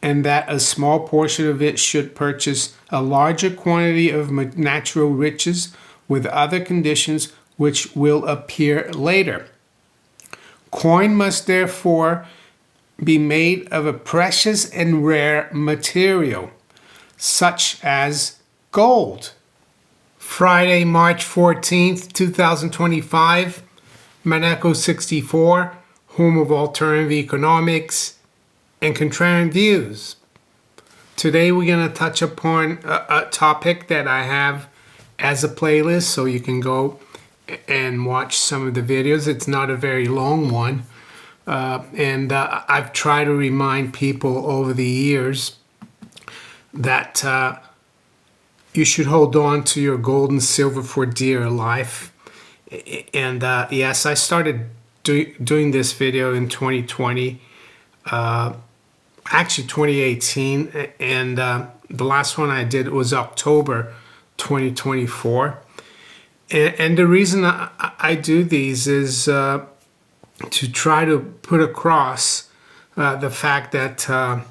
and that a small portion of it should purchase a larger quantity of natural riches with other conditions which will appear later. Coin must therefore be made of a precious and rare material, such as gold. Friday, March 14th, 2025, Maneco 64, home of alternative economics and contrarian views. Today we're going to touch upon a topic that I have as a playlist, so you can go and watch some of the videos. It's not a very long one. And I've tried to remind people over the years that you should hold on to your gold and silver for dear life. And yes, I started doing this video in 2020, actually 2018, and the last one I did was October 2024. And the reason I do these is to try to put across the fact that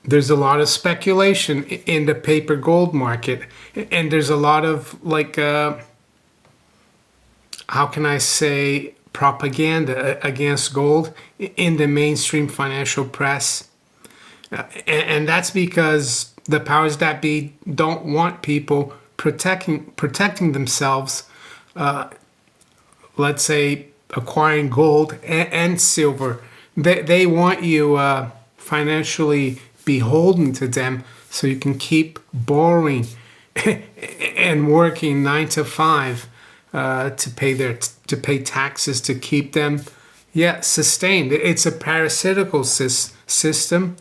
there's a lot of speculation in the paper gold market, and there's a lot of how can I say, propaganda against gold in the mainstream financial press. And that's because the powers that be don't want people protecting themselves, let's say acquiring gold and silver. They want you financially beholden to them so you can keep borrowing and working 9 to 5 to pay taxes to keep them sustained. It's a parasitical system.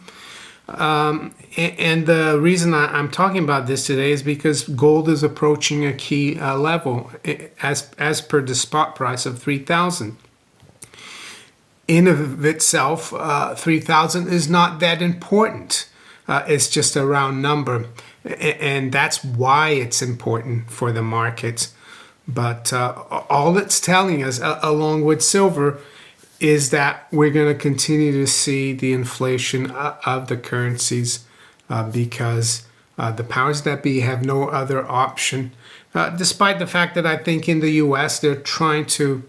And the reason I'm talking about this today is because gold is approaching a key level as per the spot price of 3,000. In of itself, 3,000 is not that important. It's just a round number, and that's why it's important for the markets. But all it's telling us, along with silver, is that we're going to continue to see the inflation of the currencies because the powers that be have no other option, despite the fact that I think in the US they're trying to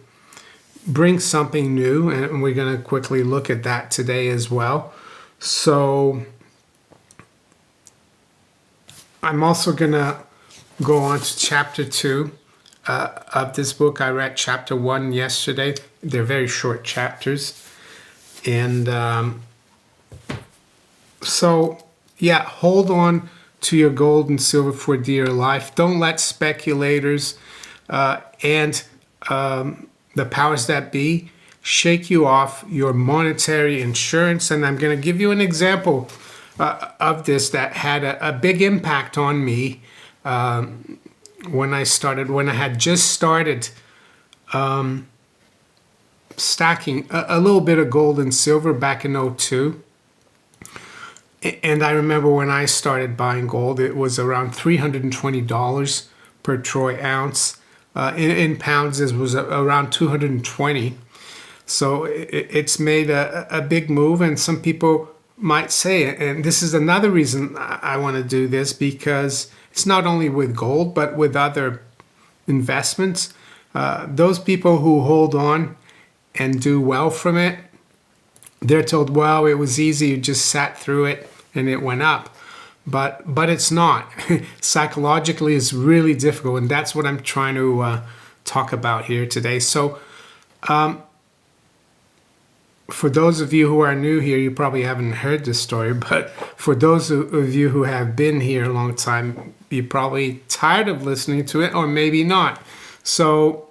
bring something new, and we're going to quickly look at that today as well. So I'm also going to go on to chapter 2 of this book. I read chapter 1 yesterday. They're very short chapters. And hold on to your gold and silver for dear life. Don't let speculators and the powers that be shake you off your monetary insurance. And I'm going to give you an example of this that had a big impact on me when I had just started stacking a little bit of gold and silver back in 2002. And I remember when I started buying gold, it was around $320 per troy ounce. In pounds, it was around 220. So it's made a big move, and some people might say it. And this is another reason I want to do this, because it's not only with gold, but with other investments. Those people who hold on and do well from it, they're told, well, it was easy, you just sat through it and it went up. But it's not. Psychologically, it's really difficult, and that's what I'm trying to talk about here today. So for those of you who are new here, you probably haven't heard this story, but for those of you who have been here a long time, you're probably tired of listening to it, or maybe not. So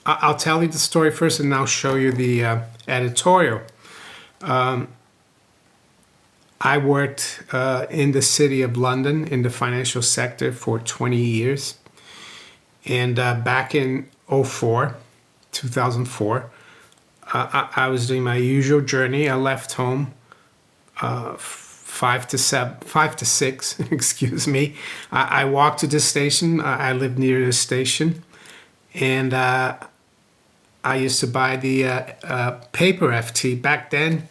I'll tell you the story first, and I'll show you the editorial. I worked in the city of London in the financial sector for 20 years. And back in 2004, I was doing my usual journey. I left home 5 to 6, excuse me. I walked to the station. I lived near the station. And I used to buy the paper FT. Back then,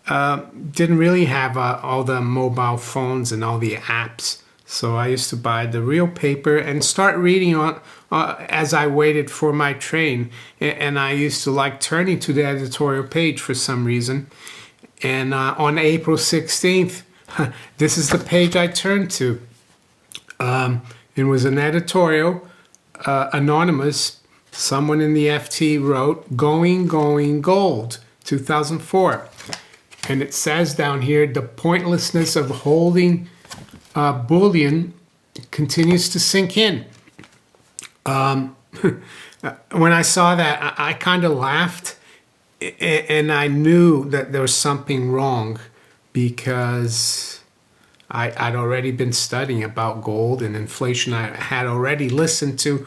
didn't really have all the mobile phones and all the apps. So I used to buy the real paper and start reading on as I waited for my train. And I used to like turning to the editorial page for some reason. And on April 16th, this is the page I turned to. It was an editorial, anonymous. Someone in the FT wrote, "Going, Going, Gold, 2004. And it says down here, the pointlessness of holding bullion continues to sink in. When I saw that, I kind of laughed, and I knew that there was something wrong because I'd already been studying about gold and inflation. I had already listened to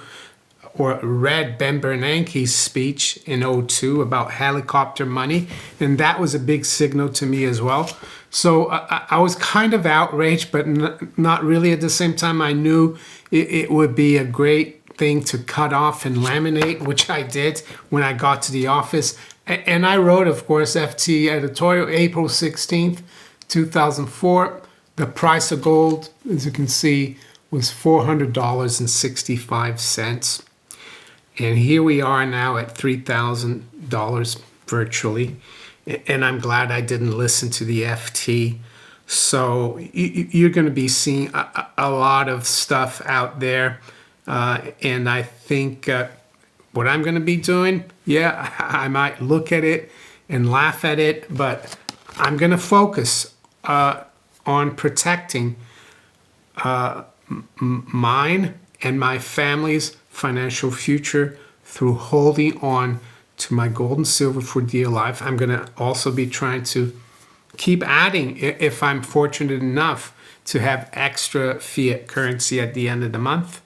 or read Ben Bernanke's speech in '02 about helicopter money, and that was a big signal to me as well. So I was kind of outraged, but not really at the same time. I knew it would be a great thing to cut off and laminate, which I did when I got to the office. And I wrote, of course, FT editorial, April 16th, 2004. The price of gold, as you can see, was $400.65. And here we are now at $3,000 virtually. And I'm glad I didn't listen to the FT. So you're going to be seeing a lot of stuff out there. And I think what I'm going to be doing, yeah, I might look at it and laugh at it, but I'm going to focus on protecting mine and my family's financial future through holding on to my gold and silver for dear life. I'm going to also be trying to keep adding, if I'm fortunate enough to have extra fiat currency at the end of the month.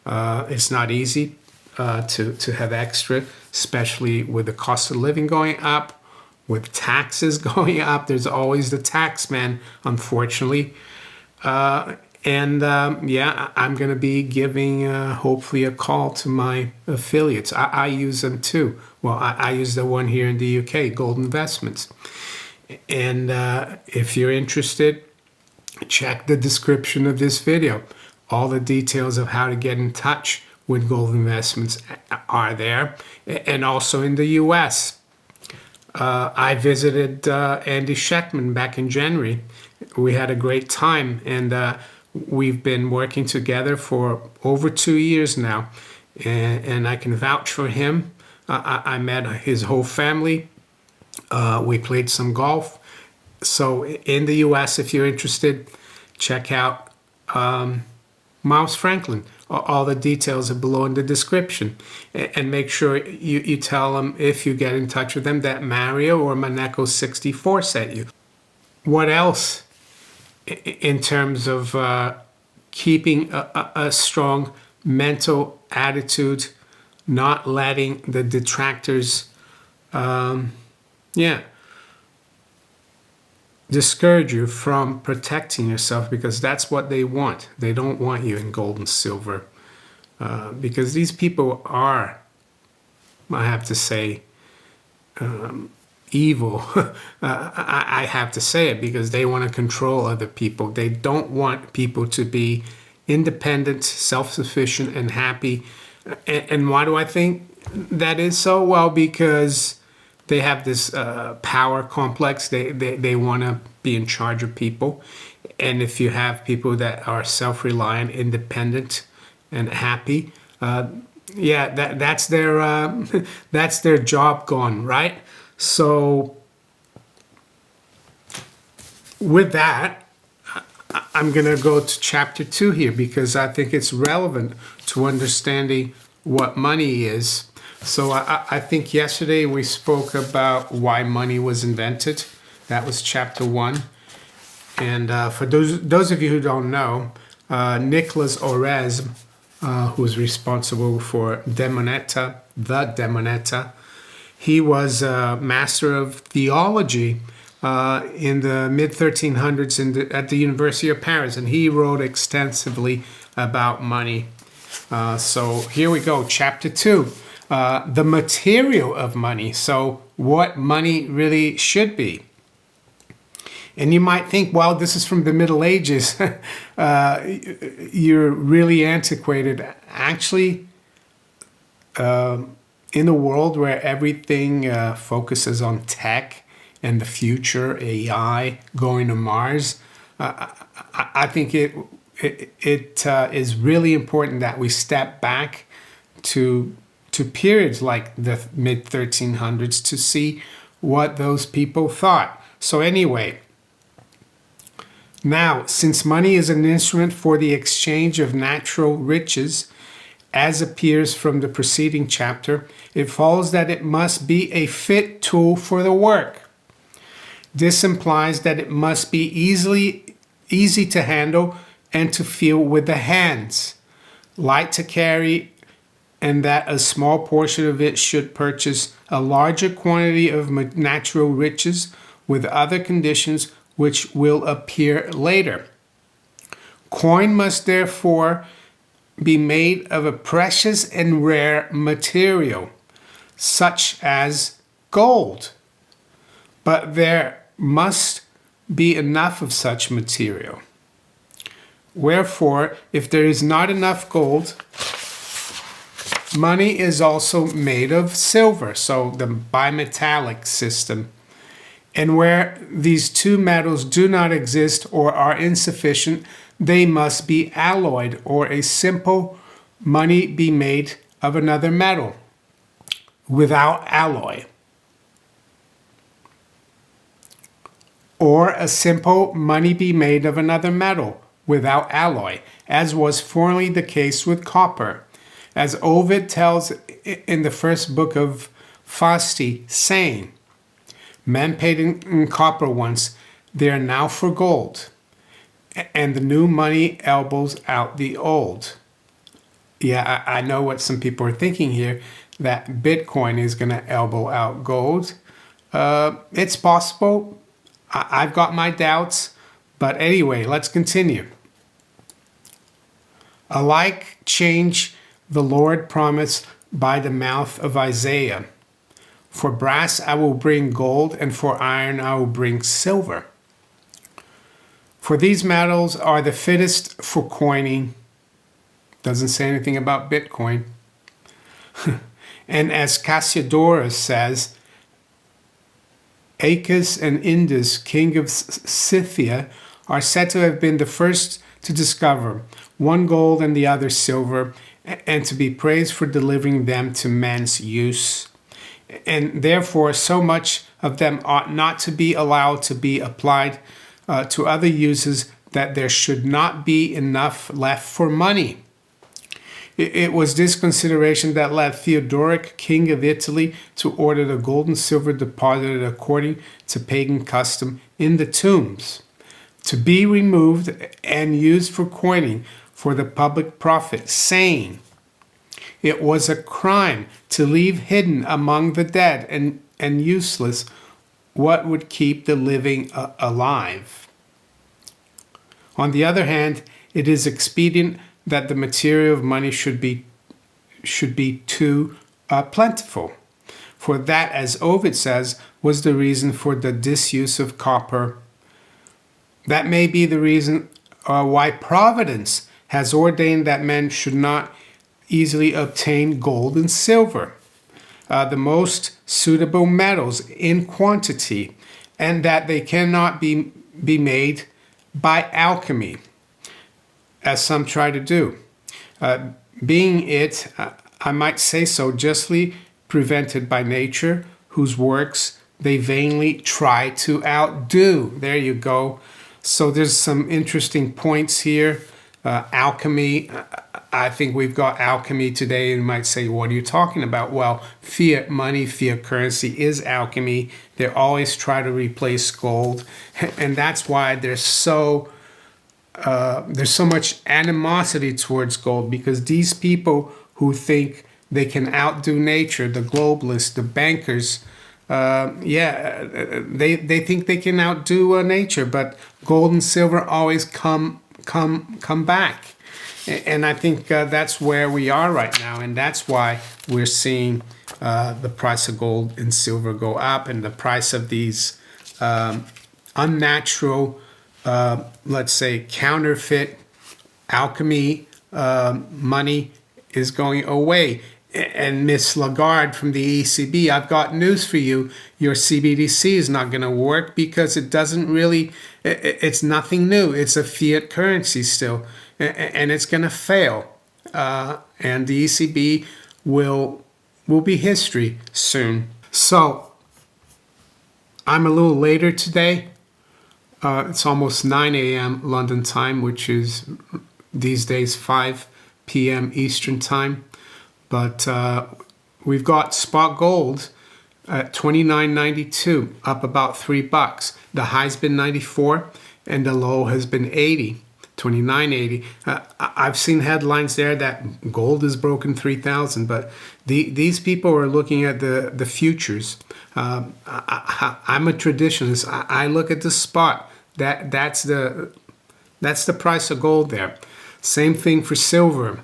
It's not easy to have extra, especially with the cost of living going up, with taxes going up. There's always the tax man, unfortunately. Yeah, I'm going to be giving hopefully a call to my affiliates. I use them too. Well, I use the one here in the UK, Gold Investments. And if you're interested, check the description of this video. All the details of how to get in touch with Gold Investments are there. And also in the US. I visited Andy Schectman back in January. We had a great time, and we've been working together for over 2 years now, and I can vouch for him. I met his whole family. We played some golf. So in the US, if you're interested, check out Miles Franklin. All the details are below in the description. And make sure you tell them, if you get in touch with them, that Mario or Maneko64 sent you. What else in terms of keeping a strong mental attitude, not letting the detractors, discourage you from protecting yourself, because that's what they want. They don't want you in gold and silver, because these people are, I have to say, evil. I have to say it, because they want to control other people. They don't want people to be independent, self-sufficient, and happy. And why do I think that is so? Well, because they have this power complex. They want to be in charge of people. And if you have people that are self-reliant, independent, and happy, that's their job gone, right? So with that, I'm going to go to chapter 2 here, because I think it's relevant to understanding what money is. So I think yesterday we spoke about why money was invented. That was chapter 1. And for those of you who don't know, Nicolas Orez, who's responsible for the Moneta, he was a master of theology in the mid-1300s at the University of Paris, and he wrote extensively about money. So here we go, chapter 2. The material of money, so what money really should be. And you might think, well, this is from the Middle Ages. You're really antiquated. Actually, in a world where everything focuses on tech and the future, AI, going to Mars, I think it is really important that we step back to periods like the mid 1300s to see what those people thought. So anyway, now, since money is an instrument for the exchange of natural riches, as appears from the preceding chapter, it follows that it must be a fit tool for the work. This implies that it must be easy to handle and to feel with the hands, light to carry, and that a small portion of it should purchase a larger quantity of natural riches with other conditions which will appear later. Coin must therefore be made of a precious and rare material, such as gold. But there must be enough of such material. Wherefore, if there is not enough gold, money is also made of silver, so the bimetallic system. And where these two metals do not exist or are insufficient, they must be alloyed, or a simple money be made of another metal without alloy. Or a simple money be made of another metal without alloy, as was formerly the case with copper. As Ovid tells in the first book of Fasti, saying, men paid in copper once, they are now for gold, and the new money elbows out the old. Yeah, I know what some people are thinking here, that Bitcoin is going to elbow out gold. It's possible. I've got my doubts. But anyway, let's continue. A like change the Lord promised by the mouth of Isaiah. For brass I will bring gold, and for iron I will bring silver. For these metals are the fittest for coining. Doesn't say anything about Bitcoin. And as Cassiodorus says, Achus and Indus, king of Scythia, are said to have been the first to discover, one gold and the other silver, and to be praised for delivering them to men's use. And therefore, so much of them ought not to be allowed to be applied to other uses, that there should not be enough left for money. It was this consideration that led Theodoric, king of Italy, to order the gold and silver deposited according to pagan custom in the tombs, to be removed and used for coining for the public profit, saying, it was a crime to leave hidden among the dead and useless what would keep the living alive. On the other hand, it is expedient that the material of money should be too plentiful. For that, as Ovid says, was the reason for the disuse of copper. That may be the reason why Providence has ordained that men should not easily obtain gold and silver, the most suitable metals in quantity, and that they cannot be made by alchemy, as some try to do, being it, I might say so, justly prevented by nature, whose works they vainly try to outdo. There you go. So there's some interesting points here. Alchemy, I think we've got alchemy today. You might say, what are you talking about? Well, fiat money, fiat currency is alchemy. They always try to replace gold. And that's why there's so much animosity towards gold, because these people who think they can outdo nature, the globalists, the bankers, they think they can outdo nature, but gold and silver always come back. And I think that's where we are right now, and that's why we're seeing the price of gold and silver go up, and the price of these unnatural, let's say, counterfeit alchemy money is going away. And Miss Lagarde from the ECB, I've got news for you. Your CBDC is not going to work because it doesn't really, it's nothing new. It's a fiat currency still, and it's going to fail. And the ECB will be history soon. So I'm a little later today. It's almost 9 a.m. London time, which is these days 5 p.m. Eastern time. But we've got spot gold at $29.92, up about $3. The high's been 94, and the low has been 80, $29.80. I've seen headlines there that gold has broken 3,000, but these people are looking at the futures. I'm a traditionalist. I look at the spot. That's the price of gold there. Same thing for silver.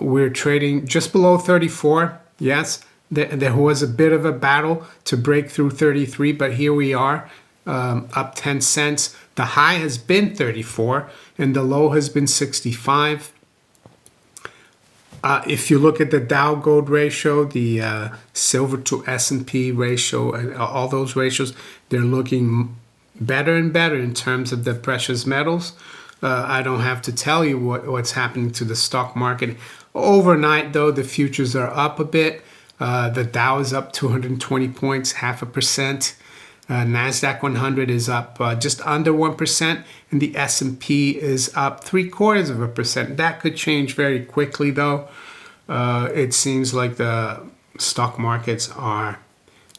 We're trading just below 34. Yes, there was a bit of a battle to break through 33, but here we are, up 10 cents. The high has been 34 and the low has been 65. If you look at the Dow Gold ratio, the silver to S&P ratio, and all those ratios, they're looking better and better in terms of the precious metals. I don't have to tell you what's happening to the stock market. Overnight, though, the futures are up a bit. The Dow is up 220 points, 0.5%. NASDAQ 100 is up just under 1%, and the S&P is up 0.75%. That could change very quickly, though. It seems like the stock markets are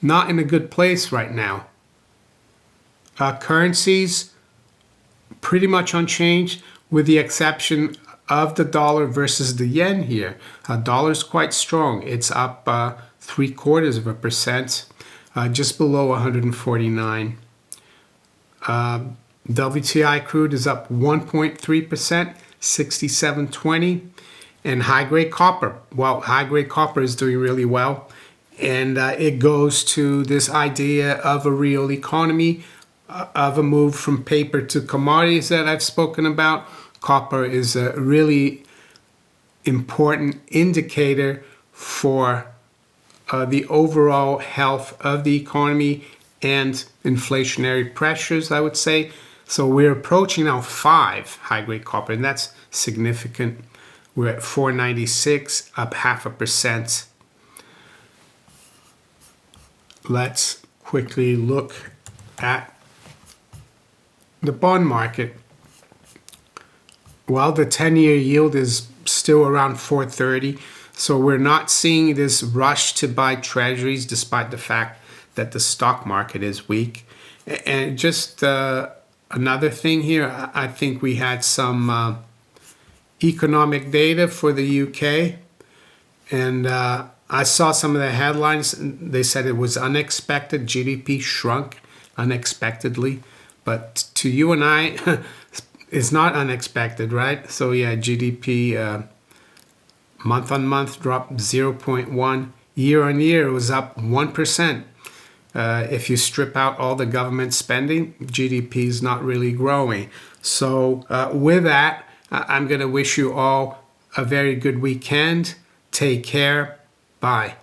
not in a good place right now. Currencies pretty much unchanged, with the exception of the dollar versus the yen here. Dollar's quite strong. It's up 0.75%, just below 149. WTI crude is up 1.3%, 67.20. And high-grade copper. Well, high-grade copper is doing really well. And it goes to this idea of a real economy, of a move from paper to commodities that I've spoken about. Copper is a really important indicator for the overall health of the economy and inflationary pressures, I would say. So we're approaching now 5 high-grade copper, and that's significant. We're at 496, up 0.5%. Let's quickly look at the bond market. Well, the 10-year yield is still around 4.30, so we're not seeing this rush to buy treasuries despite the fact that the stock market is weak. And just another thing here, I think we had some economic data for the UK, and I saw some of the headlines. They said it was unexpected. GDP shrunk unexpectedly, but to you and I, it's not unexpected, right? So yeah, GDP month on month dropped 0.1. Year on year, it was up 1%. If you strip out all the government spending, GDP is not really growing. So with that, I'm going to wish you all a very good weekend. Take care. Bye.